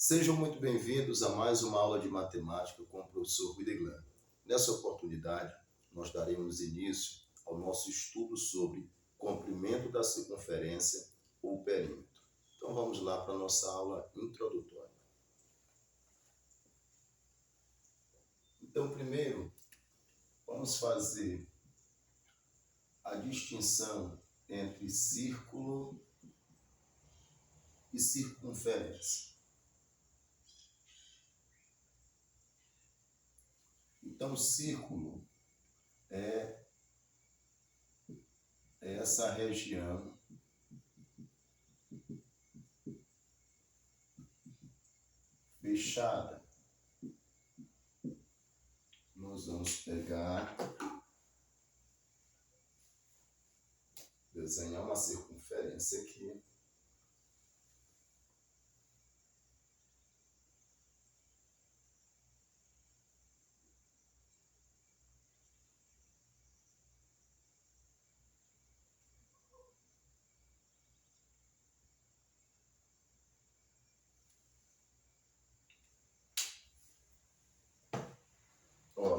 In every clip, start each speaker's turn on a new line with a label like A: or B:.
A: Sejam muito bem-vindos a mais uma aula de matemática com o professor Wideglan. Nessa oportunidade, nós daremos início ao nosso estudo sobre comprimento da circunferência ou perímetro. Então vamos lá para a nossa aula introdutória. Então, primeiro, vamos fazer a distinção entre círculo e circunferência. Então, círculo é essa região fechada. Nós vamos pegar, desenhar uma circunferência aqui.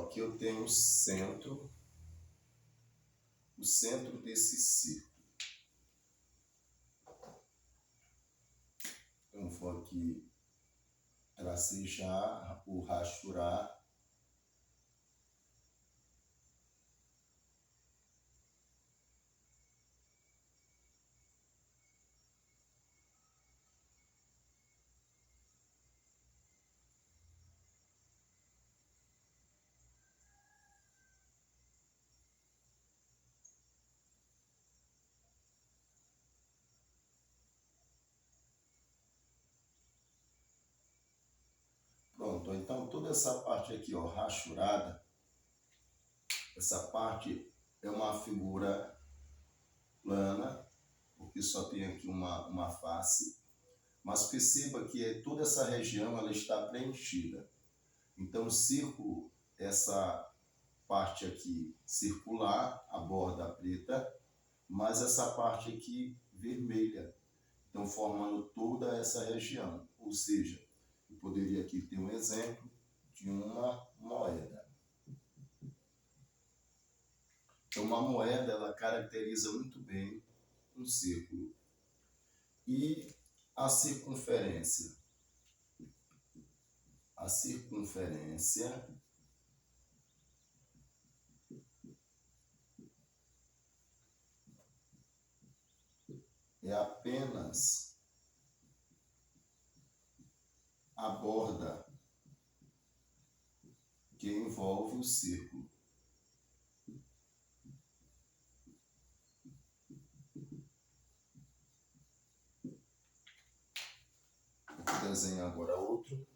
A: Aqui eu tenho o centro desse círculo. Então, vou aqui tracejar ou rasturar. Pronto, então toda essa parte aqui, rachurada, essa parte é uma figura plana, porque só tem aqui uma face, mas perceba que toda essa região ela está preenchida. Então o círculo, essa parte aqui circular, a borda preta, mas essa parte aqui vermelha, então formando toda essa região, ou seja, eu poderia aqui ter um exemplo de uma moeda. Então, uma moeda, ela caracteriza muito bem um círculo. E a circunferência? A circunferência é apenas a borda que envolve o círculo. Vou desenhar agora outro.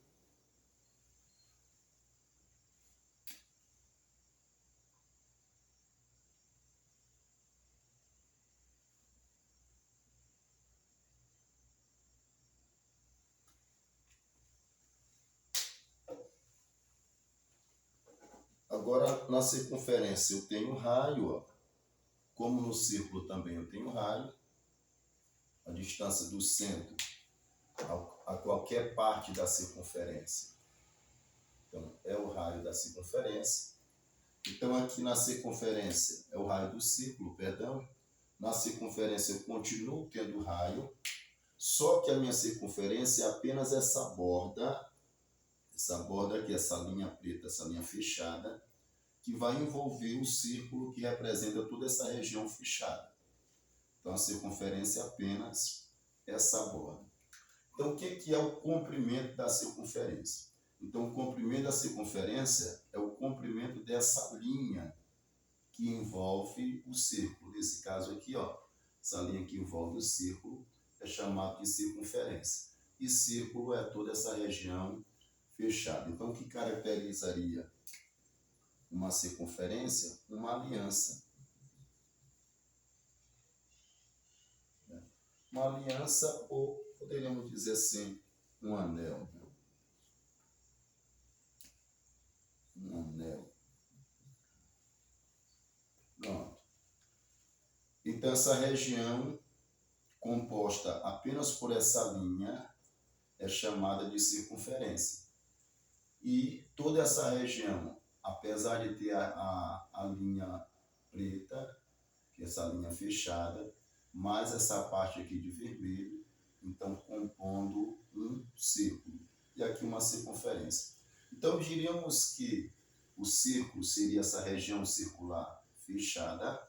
A: Agora, na circunferência eu tenho raio, como no círculo também eu tenho raio, a distância do centro a qualquer parte da circunferência. Então, é o raio da circunferência. Então, aqui na circunferência é o raio do círculo, perdão. Na circunferência eu continuo tendo raio, só que a minha circunferência é apenas essa borda aqui, essa linha preta, essa linha fechada, que vai envolver o círculo que representa toda essa região fechada. Então, a circunferência é apenas essa borda. Então, o que é o comprimento da circunferência? Então, o comprimento da circunferência é o comprimento dessa linha que envolve o círculo. Nesse caso aqui, essa linha que envolve o círculo é chamada de circunferência. E círculo é toda essa região fechada. Então, o que caracterizaria uma circunferência? Uma aliança. Uma aliança, ou poderíamos dizer assim, um anel. Um anel. Pronto. Então, essa região composta apenas por essa linha é chamada de circunferência. E toda essa região, apesar de ter a linha preta, que é essa linha fechada, mais essa parte aqui de vermelho, então compondo um círculo. E aqui uma circunferência. Então diríamos que o círculo seria essa região circular fechada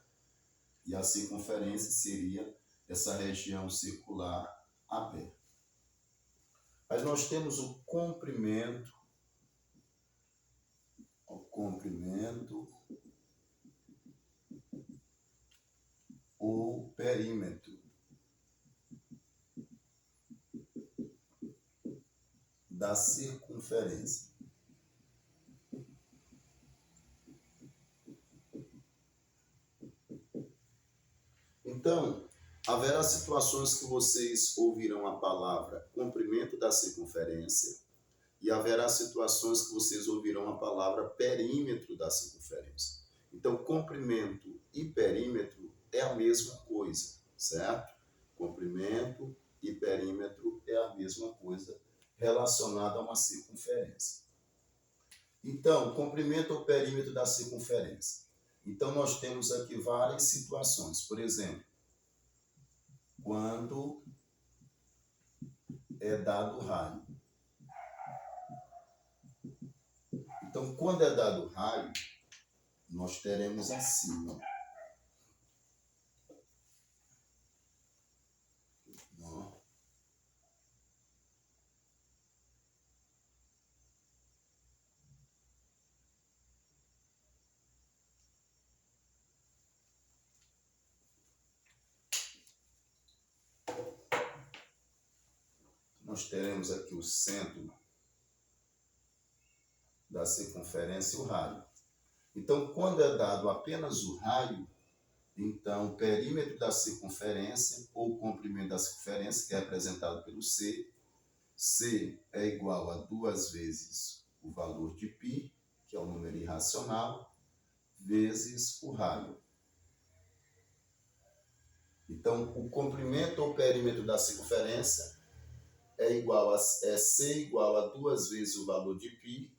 A: e a circunferência seria essa região circular aberta. Mas nós temos o comprimento ou perímetro da circunferência. Então, haverá situações que vocês ouvirão a palavra comprimento da circunferência e haverá situações que vocês ouvirão a palavra perímetro da circunferência. Então, comprimento e perímetro é a mesma coisa, certo? Comprimento e perímetro é a mesma coisa relacionada a uma circunferência. Então, comprimento ou perímetro da circunferência. Então, nós temos aqui várias situações. Por exemplo, quando é dado raio. Então, quando é dado raio, nós teremos assim, ó. Nós teremos aqui o centro da circunferência e o raio. Então, quando é dado apenas o raio, então o perímetro da circunferência ou o comprimento da circunferência, que é representado pelo C, C é igual a 2 vezes o valor de π, que é o número irracional, vezes o raio. Então, o comprimento ou perímetro da circunferência é C igual a 2 vezes o valor de π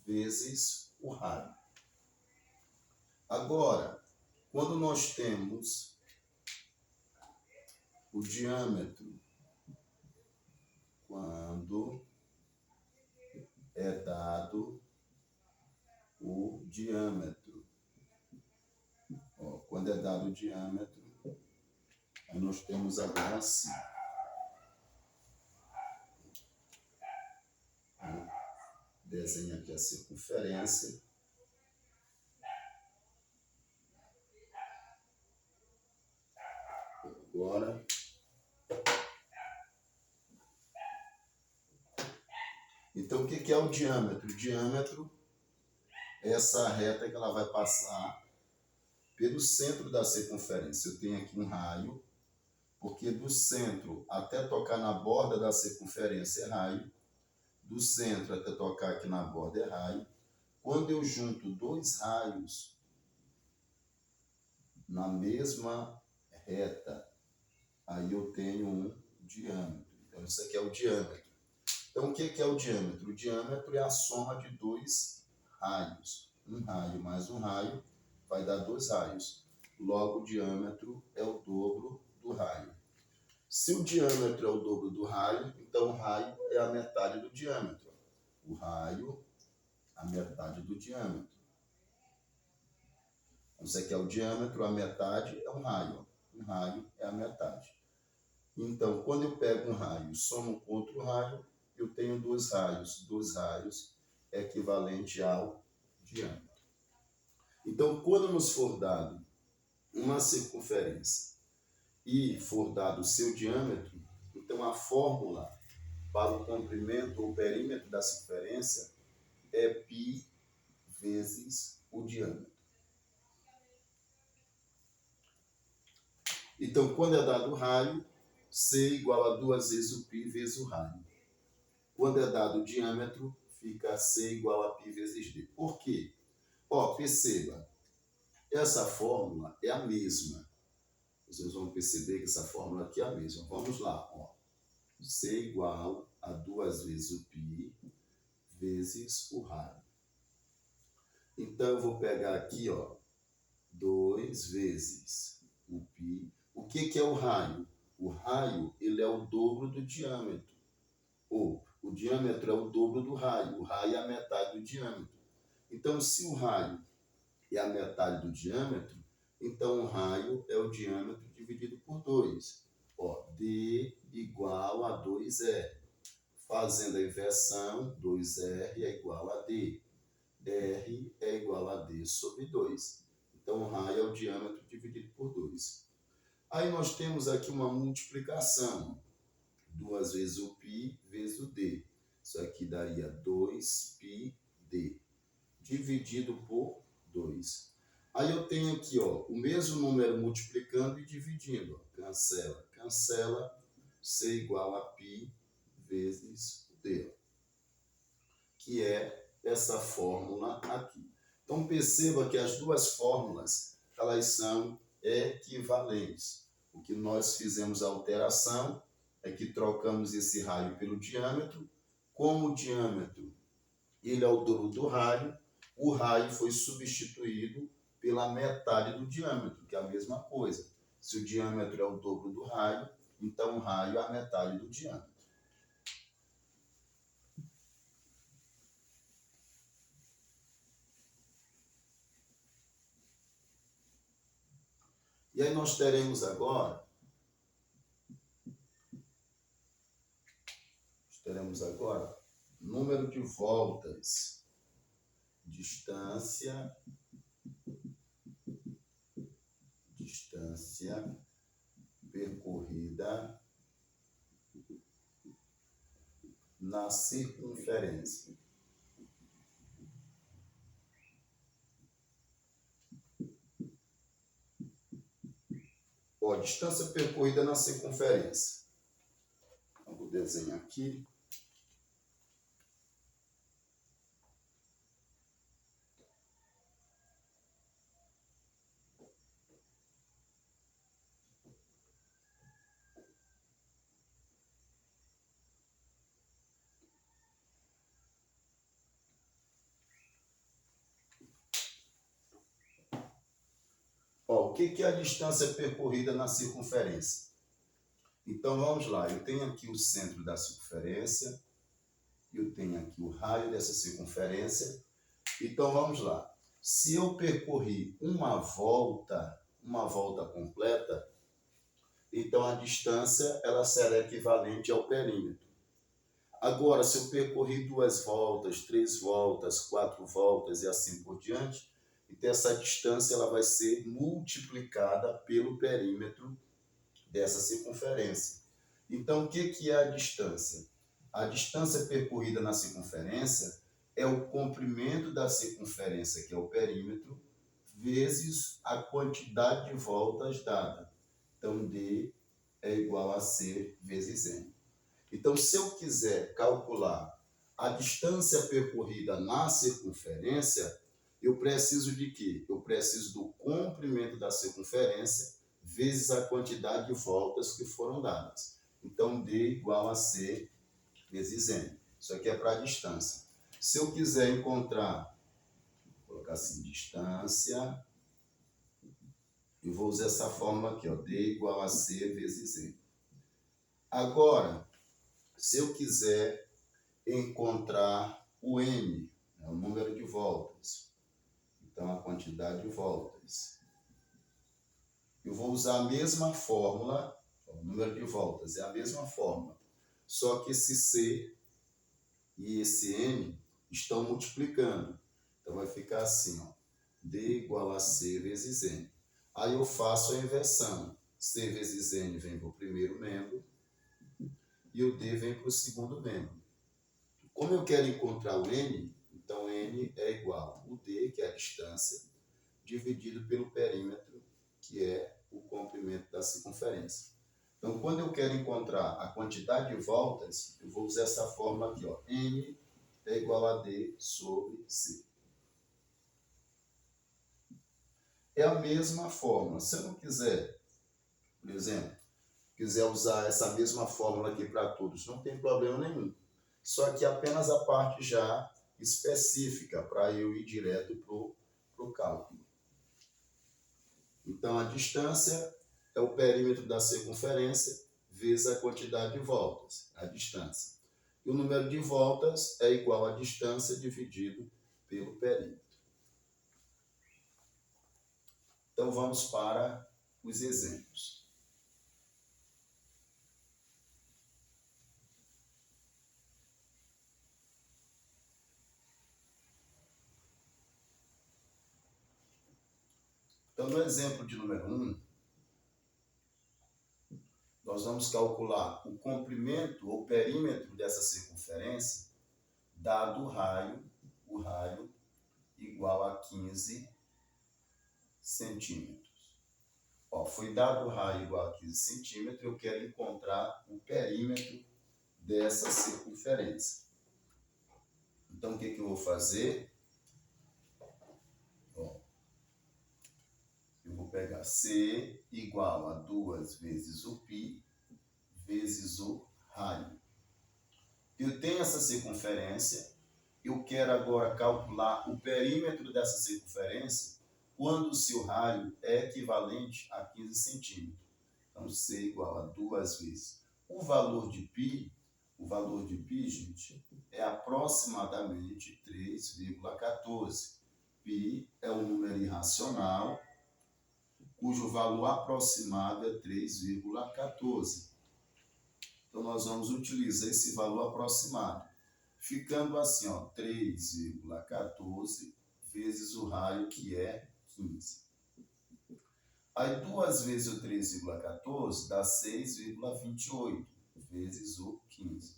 A: vezes o raio. Agora, quando nós temos o diâmetro, quando é dado o diâmetro, quando é dado o diâmetro, aí nós temos agora assim. Desenha aqui a circunferência. Agora, então o que é o diâmetro? O diâmetro é essa reta que ela vai passar pelo centro da circunferência. Eu tenho aqui um raio, porque do centro até tocar na borda da circunferência é raio, do centro até tocar aqui na borda é raio. Quando eu junto dois raios na mesma reta, aí eu tenho um diâmetro. Então, isso aqui é o diâmetro. Então, o que é o diâmetro? O diâmetro é a soma de dois raios. Um raio mais um raio vai dar 2 raios. Logo, o diâmetro é o dobro do raio. Se o diâmetro é o dobro do raio, então o raio é a metade do diâmetro. O raio, a metade do diâmetro. Então, isso aqui é o diâmetro, a metade é um raio. Um raio é a metade. Então, quando eu pego um raio e somo com outro raio, eu tenho 2 raios. 2 raios é equivalente ao diâmetro. Então, quando nos for dado uma circunferência e for dado o seu diâmetro, então a fórmula para o comprimento ou perímetro da circunferência é π vezes o diâmetro. Então, quando é dado o raio, C igual a 2 vezes o π vezes o raio. Quando é dado o diâmetro, fica C igual a π vezes d. Por quê? Perceba, essa fórmula é a mesma. Vocês vão perceber que essa fórmula aqui é a mesma. Vamos lá. C igual a 2 vezes o π vezes o raio. Então, eu vou pegar aqui, ó, 2 vezes o π. O que é o raio? O raio, ele é o dobro do diâmetro. Ou, o diâmetro é o dobro do raio. O raio é a metade do diâmetro. Então, se o raio é a metade do diâmetro, então o raio é o diâmetro dividido por 2. Ó, D igual a 2R. Fazendo a inversão, 2R é igual a D. R é igual a D sobre 2. Então, o raio é o diâmetro dividido por 2. Aí nós temos aqui uma multiplicação. 2 vezes o π vezes o D. Isso aqui daria 2πd dividido por 2. Aí eu tenho aqui, ó, o mesmo número multiplicando e dividindo. Ó. Cancela, cancela. C igual a π vezes o D. Que é essa fórmula aqui. Então, perceba que as duas fórmulas, elas são equivalentes. O que nós fizemos a alteração é que trocamos esse raio pelo diâmetro. Como o diâmetro ele é o dobro do raio, o raio foi substituído pela metade do diâmetro, que é a mesma coisa. Se o diâmetro é o dobro do raio, então o raio é a metade do diâmetro. E aí nós teremos agora, número de voltas, distância percorrida na circunferência. Ó, distância percorrida na circunferência. Eu vou desenhar aqui. Ó, o que é a distância percorrida na circunferência? Então, vamos lá. Eu tenho aqui o centro da circunferência. Eu tenho aqui o raio dessa circunferência. Então, vamos lá. Se eu percorri uma volta completa, então a distância ela será equivalente ao perímetro. Agora, se eu percorri 2 voltas, 3 voltas, 4 voltas e assim por diante, então essa distância ela vai ser multiplicada pelo perímetro dessa circunferência. Então, o que é a distância? A distância percorrida na circunferência é o comprimento da circunferência, que é o perímetro, vezes a quantidade de voltas dada. Então, D é igual a C vezes N. Então, se eu quiser calcular a distância percorrida na circunferência, eu preciso de quê? Eu preciso do comprimento da circunferência vezes a quantidade de voltas que foram dadas. Então, D igual a C vezes N. Isso aqui é para a distância. Se eu quiser encontrar, vou colocar assim, distância, eu vou usar essa fórmula aqui, ó, D igual a C vezes N. Agora, se eu quiser encontrar o N, o número de voltas, então a quantidade de voltas, eu vou usar a mesma fórmula, o número de voltas é a mesma fórmula, só que esse C e esse N estão multiplicando. Então vai ficar assim, ó, D igual a C vezes N. Aí eu faço a inversão. C vezes N vem para o primeiro membro e o D vem para o segundo membro. Como eu quero encontrar o N, então N é igual ao D, que é a distância, dividido pelo perímetro, que é o comprimento da circunferência. Então, quando eu quero encontrar a quantidade de voltas, eu vou usar essa fórmula aqui, ó, N é igual a D sobre C. É a mesma fórmula. Se eu não quiser, por exemplo, quiser usar essa mesma fórmula aqui para todos, não tem problema nenhum. Só que apenas a parte já específica para eu ir direto para o cálculo. Então, a distância é o perímetro da circunferência vezes a quantidade de voltas, a distância. E o número de voltas é igual à distância dividido pelo perímetro. Então, vamos para os exemplos. Então, no exemplo de número 1, nós vamos calcular o comprimento ou perímetro dessa circunferência, dado o raio igual a 15 centímetros. Foi dado o raio igual a 15 centímetros, eu quero encontrar o perímetro dessa circunferência. Então, o que eu vou fazer? Eu vou pegar C igual a 2 vezes o π vezes o raio. Eu tenho essa circunferência, eu quero agora calcular o perímetro dessa circunferência quando o seu raio é equivalente a 15 centímetros. Então, C igual a 2 vezes. O valor de π, gente, é aproximadamente 3,14. π é um número irracional, cujo valor aproximado é 3,14. Então, nós vamos utilizar esse valor aproximado, ficando assim, 3,14 vezes o raio, que é 15. Aí, 2 vezes o 3,14 dá 6,28 vezes o 15.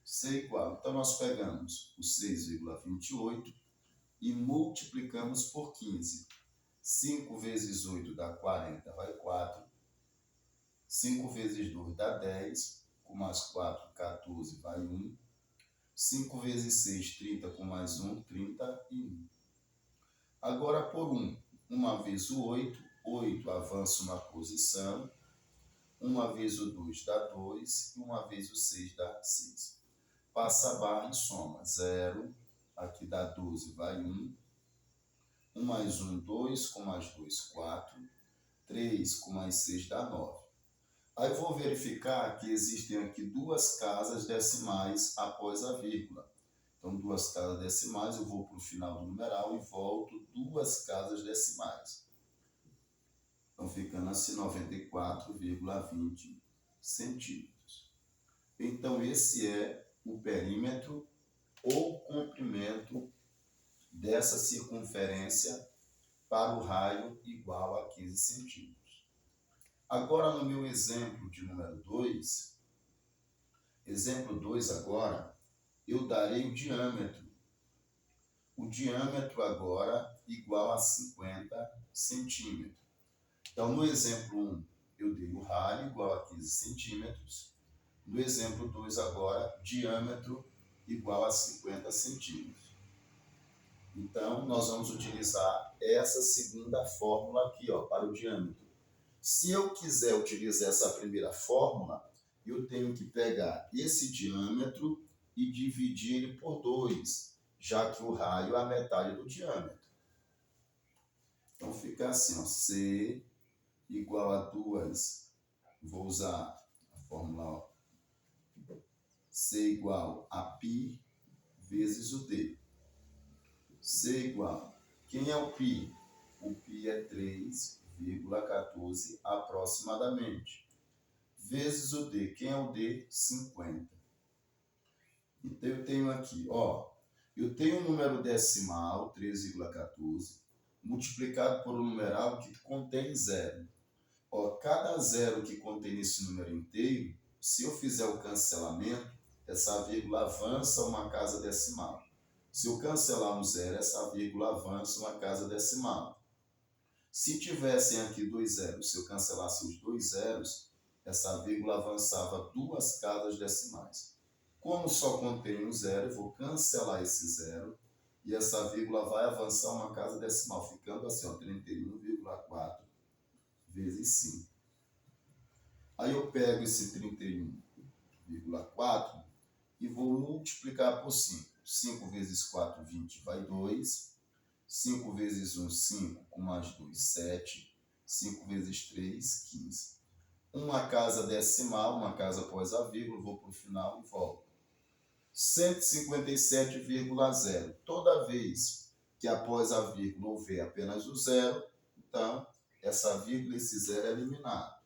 A: C igual. Então, nós pegamos o 6,28 e multiplicamos por 15. 5 vezes 8 dá 40, vai 4. 5 vezes 2 dá 10. Com mais 4, 14, vai 1. 5 vezes 6, 30, com mais 1, 31. Agora, por 1, uma vez o 8, 8 avança uma posição. Uma vez o 2 dá 2, e uma vez o 6 dá 6. Passa a barra e soma. 0, aqui dá 12, vai 1. 1 mais 1, 2, com mais 2, 4. 3 com mais 6 dá 9. Aí vou verificar que existem aqui duas casas decimais após a vírgula. Então, duas casas decimais, eu vou para o final do numeral e volto duas casas decimais. Então, ficando assim 94,20 centímetros. Então, esse é o perímetro ou comprimento dessa circunferência para o raio igual a 15 centímetros. Agora, no meu exemplo de número 2, exemplo 2 agora, eu darei o diâmetro. O diâmetro agora igual a 50 centímetros. Então, no exemplo 1, eu dei o raio igual a 15 centímetros. No exemplo 2 agora, diâmetro igual a 50 centímetros. Então, nós vamos utilizar essa segunda fórmula aqui, para o diâmetro. Se eu quiser utilizar essa primeira fórmula, eu tenho que pegar esse diâmetro e dividir ele por 2, já que o raio é a metade do diâmetro. Então, fica assim, C igual a 2, vou usar a fórmula, C igual a π vezes o D. C igual, quem é o π? O π é 3,14 aproximadamente, vezes o D. Quem é o D? 50. Então, eu tenho aqui, eu tenho um número decimal, 3,14, multiplicado por um numeral que contém zero. Cada zero que contém nesse número inteiro, se eu fizer o cancelamento, essa vírgula avança uma casa decimal. Se eu cancelar um zero, essa vírgula avança uma casa decimal. Se tivessem aqui 2 zeros, se eu cancelasse os 2 zeros, essa vírgula avançava 2 casas decimais. Como só contém um zero, eu vou cancelar esse zero e essa vírgula vai avançar uma casa decimal, ficando assim, 31,4 vezes 5. Aí eu pego esse 31,4 e vou multiplicar por 5. 5 vezes 4, 20, vai 2. 5 vezes 1, 5, com mais 2, 7. 5 vezes 3, 15. Uma casa decimal, uma casa após a vírgula, vou para o final e volto. 157,0. Toda vez que após a vírgula houver apenas o zero, então essa vírgula, esse zero é eliminado,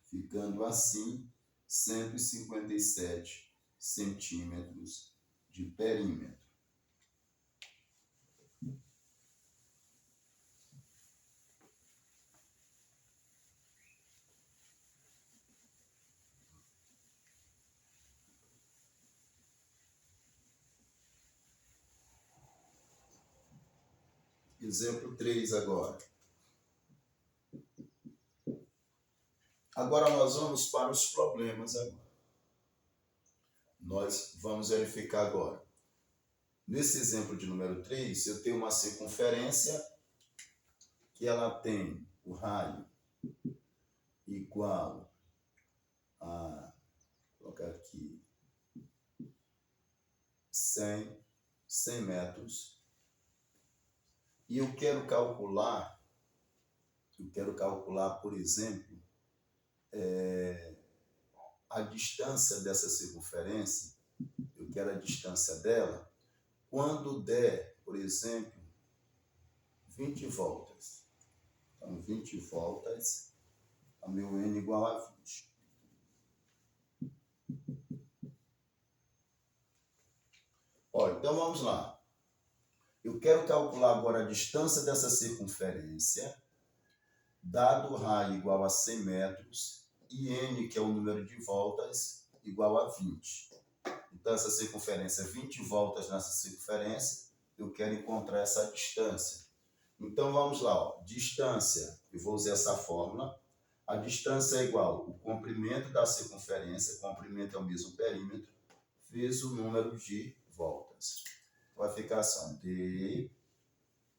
A: ficando assim 157 centímetros de perímetro. Exemplo 3 agora. Agora nós vamos para os problemas agora. Nós vamos verificar agora. Nesse exemplo de número 3, eu tenho uma circunferência que ela tem o raio igual a, vou colocar aqui, 100 metros. E eu quero calcular, por exemplo, a distância dessa circunferência. Eu quero a distância dela quando der, por exemplo, 20 voltas. Então, 20 voltas, a meu n igual a 20. Ó, então vamos lá. Eu quero calcular agora a distância dessa circunferência, dado o raio igual a 100 metros e n, que é o número de voltas, igual a 20. Então, essa circunferência, 20 voltas nessa circunferência, eu quero encontrar essa distância. Então, vamos lá. Ó. Distância, eu vou usar essa fórmula. A distância é igual ao comprimento da circunferência, comprimento é o mesmo perímetro, vezes o número de voltas. Vai ficar assim, D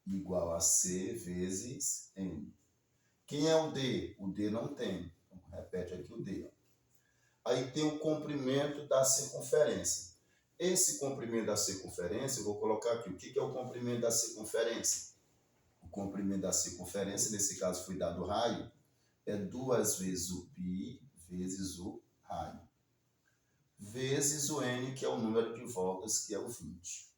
A: igual a C vezes N. Quem é o D? O D não tem. Então, repete aqui o D. Ó. Aí tem o comprimento da circunferência. Esse comprimento da circunferência, eu vou colocar aqui. O que é o comprimento da circunferência? O comprimento da circunferência, nesse caso foi dado o raio, é 2 vezes o π vezes o raio, vezes o N, que é o número de voltas, que é o 20.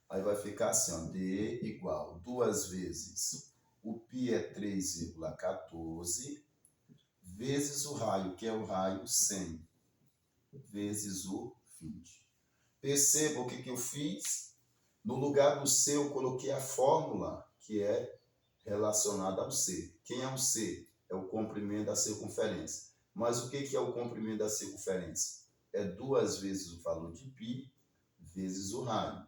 A: Aí vai ficar assim, ó, D igual 2 vezes o π é 3,14, vezes o raio, que é o raio 100, vezes o 20. Perceba o que eu fiz? No lugar do C, eu coloquei a fórmula que é relacionada ao C. Quem é o C? É o comprimento da circunferência. Mas o que é o comprimento da circunferência? É 2 vezes o valor de π vezes o raio,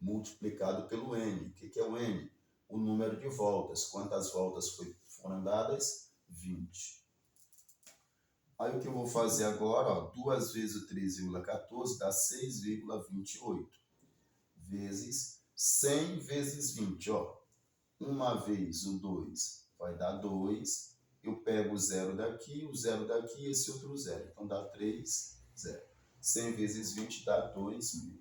A: multiplicado pelo N. O que é o N? O número de voltas. Quantas voltas foram dadas? 20. Aí o que eu vou fazer agora, ó, 2 vezes o 3,14 dá 6,28. Vezes 100 vezes 20. Ó. Uma vez o 2 vai dar 2. Eu pego o 0 daqui, o 0 daqui e esse outro 0. Então dá 3, 0. 100 vezes 20 dá 2.000.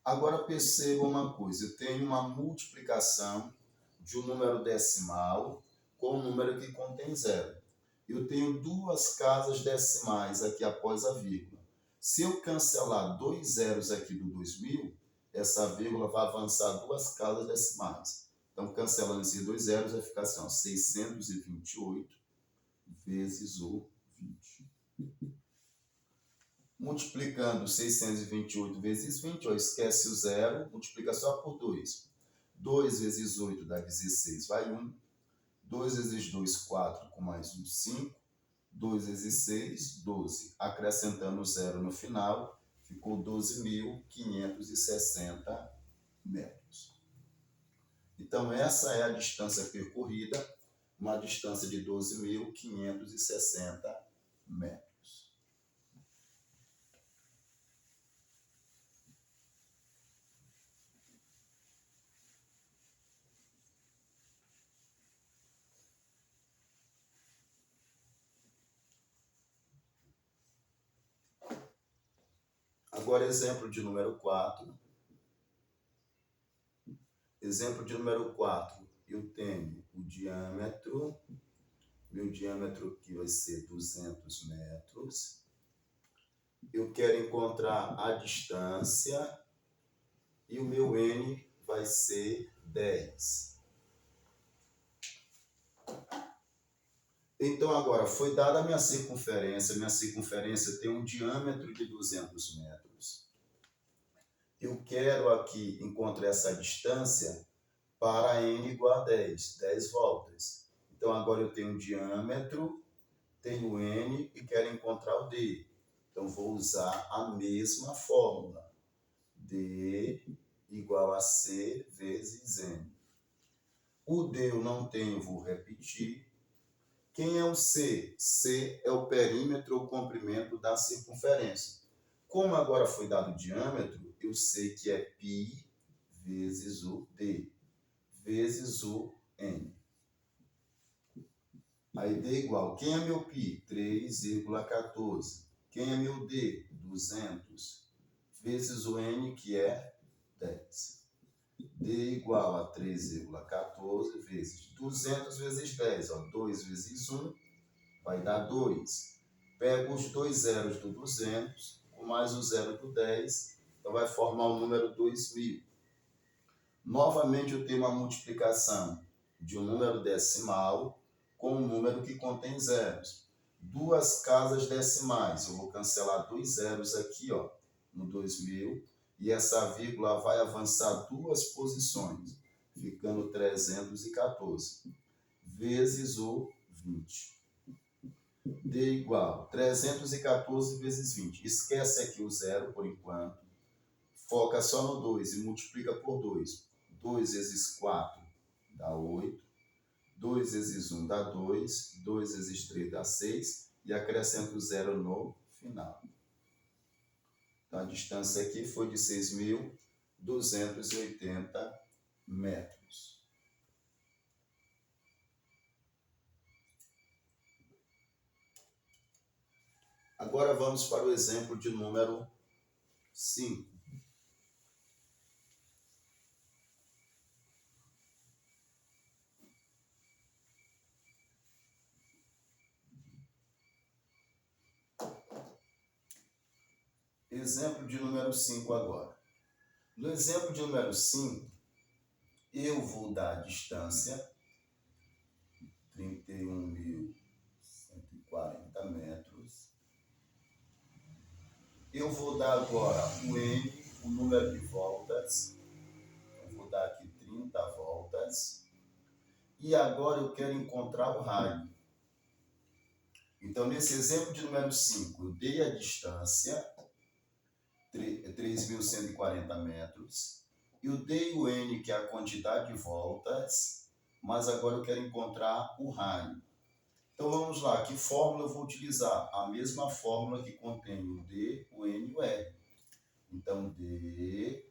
A: Agora perceba uma coisa, eu tenho uma multiplicação de um número decimal com um número que contém zero. Eu tenho duas casas decimais aqui após a vírgula. Se eu cancelar 2 zeros aqui do 2000, essa vírgula vai avançar 2 casas decimais. Então, cancelando esses 2 zeros, vai ficar assim, ó, 628 vezes o 20. Multiplicando 628 vezes 20, ó, esquece o zero, multiplica só por 2. 2 vezes 8 dá 16, vai 1. 2 vezes 2, 4, com mais 1, 5. 2 vezes 6, 12. Acrescentando o zero no final, ficou 12.560 metros. Então, essa é a distância percorrida, uma distância de 12.560 metros. Agora, exemplo de número 4. Exemplo de número 4. Eu tenho o diâmetro, meu diâmetro aqui vai ser 200 metros. Eu quero encontrar a distância e o meu N vai ser 10. Então, agora, foi dada a minha circunferência tem um diâmetro de 200 metros. Eu quero aqui encontrar essa distância para N igual a 10 voltas. Então, agora eu tenho um diâmetro, tenho N e quero encontrar o D. Então, vou usar a mesma fórmula. D igual a C vezes N. O D eu não tenho, vou repetir. Quem é o C? C é o perímetro ou comprimento da circunferência. Como agora foi dado o diâmetro, eu sei que é π vezes o D, vezes o N. Aí D igual, quem é meu π? 3,14. Quem é meu D? 200. Vezes o N, que é 10. D igual a 3,14 vezes 200 vezes 10. 2 vezes 1 vai dar 2. Pego os dois zeros do 200, com mais o zero do 10, então vai formar o número 2000. Novamente eu tenho uma multiplicação de um número decimal com um número que contém zeros. Duas casas decimais, eu vou cancelar dois zeros aqui, ó, no 2000, e essa vírgula vai avançar duas posições, ficando 314, vezes o 20. D igual 314 vezes 20. Esquece aqui o zero por enquanto. Foca só no 2 e multiplica por 2. 2 vezes 4 dá 8. 2 vezes 1 dá 2. 2 vezes 3 dá 6. E acrescenta o zero no final. Então, a distância aqui foi de 6.280 metros. Agora vamos para o exemplo de número 5. Exemplo de número 5 agora. No exemplo de número 5, eu vou dar a distância, 31.140 metros. Eu vou dar agora o N, o número de voltas. Eu vou dar aqui 30 voltas. E agora eu quero encontrar o raio. Então, nesse exemplo de número 5, eu dei a distância, 3.140 metros. Eu dei o N, que é a quantidade de voltas, mas agora eu quero encontrar o raio. Então, vamos lá. Que fórmula eu vou utilizar? A mesma fórmula que contém o D, o N e o R. Então, D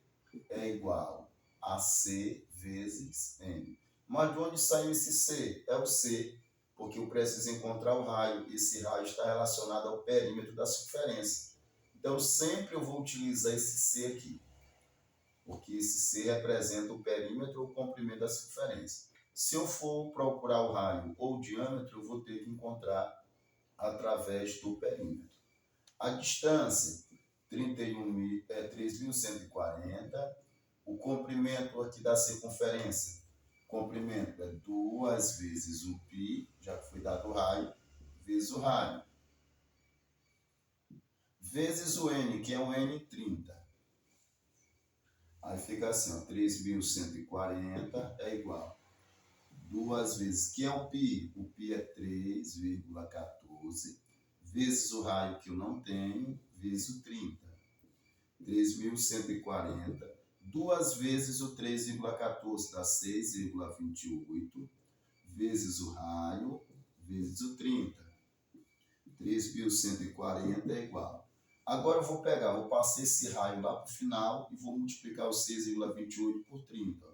A: é igual a C vezes N. Mas de onde saiu esse C? É o C, porque eu preciso encontrar o raio. Esse raio está relacionado ao perímetro da circunferência. Então, sempre eu vou utilizar esse C aqui, porque esse C representa o perímetro ou o comprimento da circunferência. Se eu for procurar o raio ou o diâmetro, eu vou ter que encontrar através do perímetro. A distância, 3.140. O comprimento aqui da circunferência, o comprimento é 2 vezes o π, já que foi dado o raio, vezes o raio. Vezes o N, que é o N 30. Aí fica assim, ó, 3.140 é igual 2 vezes, que é o π? O π é 3,14, vezes o raio que eu não tenho, vezes o 30. 3.140, 2 vezes o 3,14 dá 6,28, vezes o raio, vezes o 30. 3.140 é igual. Agora eu vou passar esse raio lá para o final e vou multiplicar o 6,28 por 30.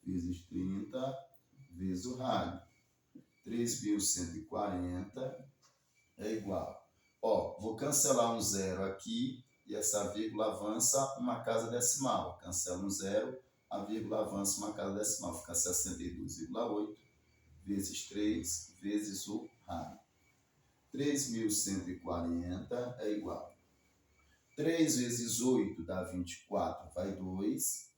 A: Vezes 30, vezes o raio. 3.140 é igual. Ó, vou cancelar um zero aqui e essa vírgula avança uma casa decimal. Cancela um zero, a vírgula avança uma casa decimal. Fica 62,8 vezes 3 vezes o raio. 3.140 é igual. 3 vezes 8 dá 24, vai 2.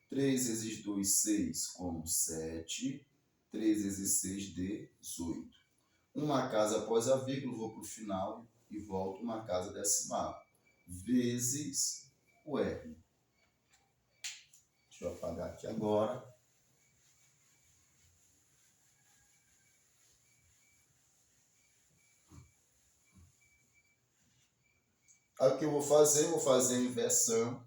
A: 3 vezes 2, 6, com 7. 3 vezes 6, 18. Uma casa após a vírgula, vou para o final e volto uma casa decimal. Vezes o R. Deixa eu apagar aqui agora. Aí o que eu vou fazer? Vou fazer a inversão.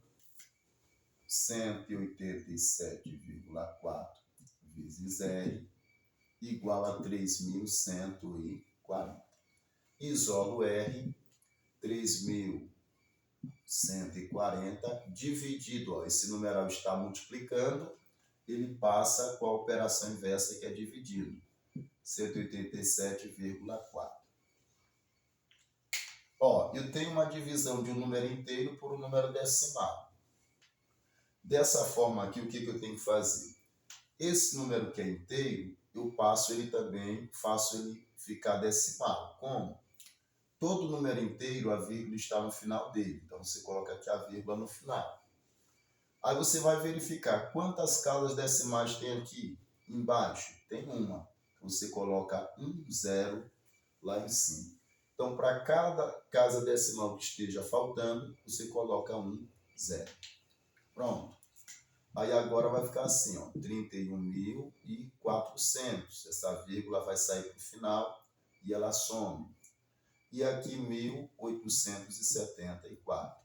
A: 187,4 vezes R igual a 3.140. Isolo R, 3.140 dividido, ó, esse numeral está multiplicando, ele passa com a operação inversa que é dividido, 187,4. Ó, eu tenho uma divisão de um número inteiro por um número decimal. Dessa forma aqui, o que eu tenho que fazer? Esse número que é inteiro, eu passo ele também, faço ele ficar decimal. Como? Todo número inteiro, a vírgula está no final dele. Então, você coloca aqui a vírgula no final. Aí você vai verificar quantas casas decimais tem aqui embaixo. Tem uma. Você coloca um zero lá em cima. Então, para cada casa decimal que esteja faltando, você coloca um zero. Pronto. Aí agora vai ficar assim, ó, 31.400. Essa vírgula vai sair para o final e ela some. E aqui 1.874.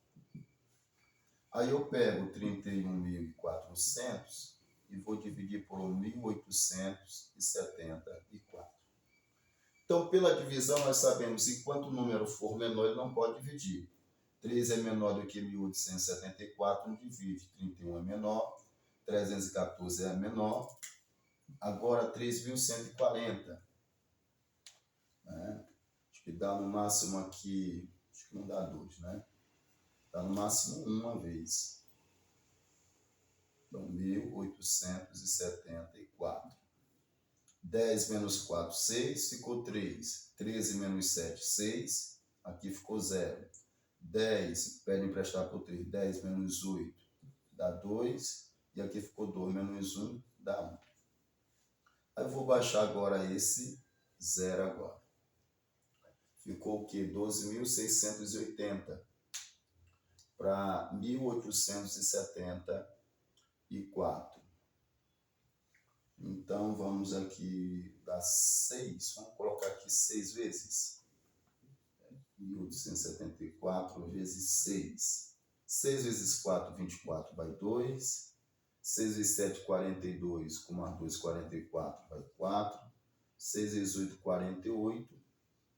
A: Aí eu pego 31.400 e vou dividir por 1.874. Então, pela divisão, nós sabemos que enquanto o número for menor, ele não pode dividir. 3 é menor do que 1.874, não divide. 31 é menor, 314 é menor. Agora, 3.140. Né? Acho que dá no máximo aqui, acho que não dá 2, né? Dá no máximo uma vez. Então, 1.874. 10 menos 4, 6, ficou 3. 13 menos 7, 6. Aqui ficou 0. 10, pede emprestar por 3. 10 menos 8 dá 2. E aqui ficou 2 menos 1 dá 1. Aí eu vou baixar agora esse 0 agora. Ficou o quê? 12.680 para 1.874. Então, vamos aqui dar 6. Vamos colocar aqui 6 vezes. 1.874 vezes 6. 6 vezes 4, 24, vai 2. 6 vezes 7, 42. Com mais 2, 44, vai 4. 6 vezes 8, 48.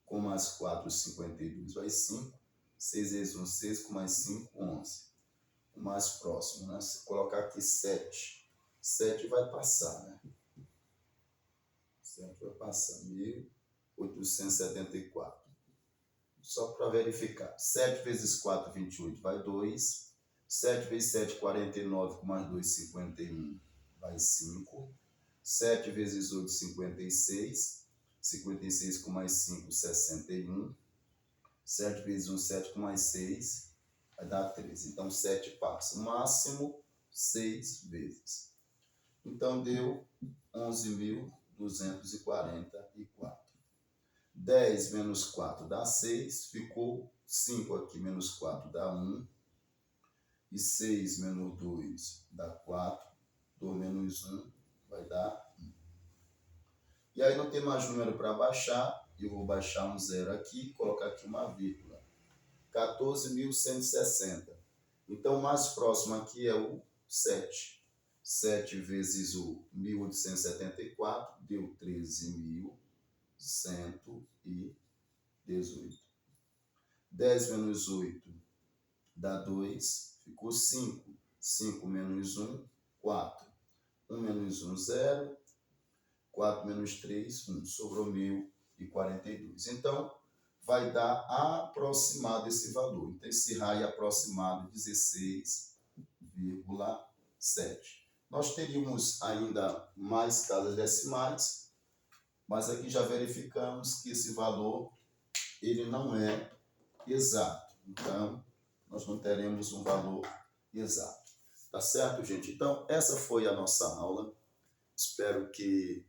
A: Com mais 4, 52, vai 5. 6 vezes 1, 6. Com mais 5, 11. O mais próximo, né? Se colocar aqui 7. 7 vai passar, né? 7 vai passar. 1.874. Só para verificar. 7 vezes 4, 28, vai 2. 7 vezes 7, 49, com mais 2, 51, vai 5. 7 vezes 8, 56. 56 com mais 5, 61. 7 vezes 1, 7 com mais 6, vai dar 13. Então, 7 passa. Máximo 6 vezes. Então, deu 11.244. 10 menos 4 dá 6. Ficou 5 aqui, menos 4 dá 1. E 6 menos 2 dá 4. 2 menos 1 vai dar 1. E aí não tem mais número para baixar. Eu vou baixar um 0 aqui e colocar aqui uma vírgula. 14.160. Então, o mais próximo aqui é o 7. 7 vezes o 1.874 deu 13.118. 10 menos 8 dá 2. Ficou 5. 5 menos 1, 4. 1 menos 1, 0. 4 menos 3, 1. Sobrou 1.042. Então, vai dar aproximado esse valor. Então, esse raio aproximado 16,7. Nós teríamos ainda mais casas decimais, mas aqui já verificamos que esse valor ele não é exato. Então, nós não teremos um valor exato. Tá certo, gente? Então, essa foi a nossa aula. Espero que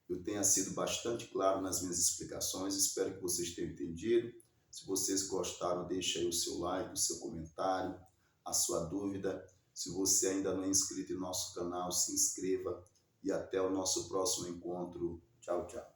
A: eu tenha sido bastante claro nas minhas explicações. Espero que vocês tenham entendido. Se vocês gostaram, deixe aí o seu like, o seu comentário, a sua dúvida. Se você ainda não é inscrito em nosso canal, se inscreva. E até o nosso próximo encontro. Tchau, tchau.